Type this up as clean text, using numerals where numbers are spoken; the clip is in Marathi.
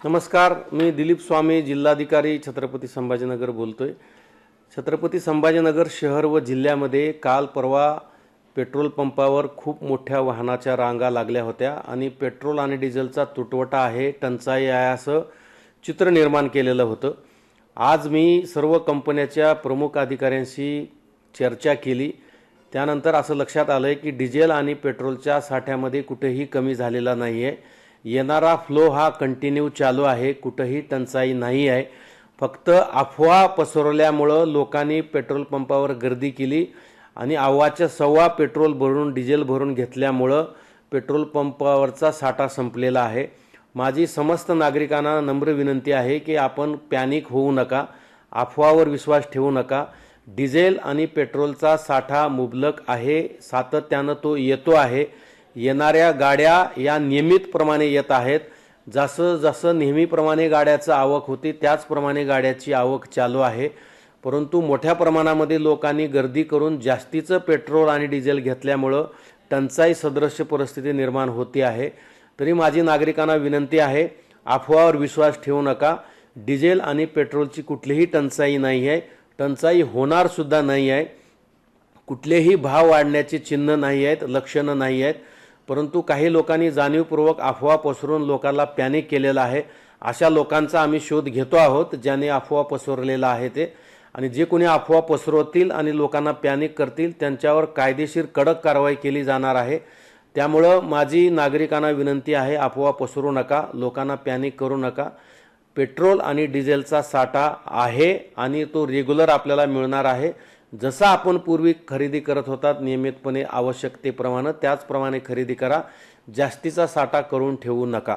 नमस्कार, मी दिलीप स्वामी, जिल्हाधिकारी छत्रपती संभाजीनगर बोलतोय। छत्रपती संभाजीनगर शहर व जिल्ह्यामध्ये काल परवा पेट्रोल पंपावर खूप मोठ्या वाहनाच्या रांगा लागल्या होत्या आणि पेट्रोल आणि डिझेलचा तुटवडा आहे, टंचाई आहे असं चित्र निर्माण केलेलं होतं। आज मी सर्व कंपन्यांच्या प्रमुख अधिकाऱ्यांशी चर्चा केली। त्यानंतर असं लक्षात आलं की डिझेल आणि पेट्रोलच्या साठ्यामध्ये कुठेही कमी झालेला नाही आहे। येणारा फ्लो हा कंटिन्यू चालू आहे, कुठेही टंचाई नाही आहे। फक्त अफवा पसरवल्यामुळे लोकांनी पेट्रोल पंपावर गर्दी केली आणि अव्वाच्या सव्वा पेट्रोल भरून डिझेल भरून घेतल्यामुळे पेट्रोल पंपावरचा साठा संपलेला आहे। माझी समस्त नागरिकांना नम्र विनंती आहे की आपण पॅनिक होऊ नका, अफवावर विश्वास ठेवू नका। डिझेल आणि पेट्रोलचा साठा मुबलक आहे, सातत्याने तो येतो आहे। येणाऱ्या गाड्या या नियमितप्रमाणे येत आहेत। जसं जसं नेहमीप्रमाणे गाड्याची आवक होती त्याचप्रमाणे गाड्याची आवक चालू आहे। परंतु मोठ्या प्रमाणामध्ये लोकांनी गर्दी करून जास्तीचं पेट्रोल आणि डिझेल घेतल्यामुळे टंचाई सदृश परिस्थिती निर्माण होती आहे। तरी माझी नागरिकांना विनंती आहे, अफवावर विश्वास ठेवू नका। डिझेल आणि पेट्रोलची कुठलीही टंचाई नाही आहे, टंचाई होणार सुद्धा नाही आहे। कुठलेही भाव वाढण्याची चिन्ह नाही आहेत, लक्षणं नाही आहेत। परंतु काही लोकांनी जाणीवपूर्वक अफवा पसरवून लोकांना पॅनिक केलेला आहे। अशा लोकांचा आम्ही शोध घेतो आहोत ज्याने अफवा पसरवलेला आहे ते, आणि जे कोणी अफवा पसरवतील आणि लोकांना पॅनिक करतील त्यांच्यावर कायदेशीर कडक कारवाई केली जाणार आहे। त्यामुळे माझी नागरिकांना विनंती आहे, अफवा पसरवू नका, लोकांना पॅनिक करू नका। पेट्रोल आणि डिझेलचा साठा आहे आणि तो रेग्युलर आपल्याला मिळणार आहे। जसं आपण पूर्वी खरेदी करत होतात नियमितपणे आवश्यकतेप्रमाणे, त्याचप्रमाणे खरेदी करा। जास्तीचा साठा करून ठेवू नका।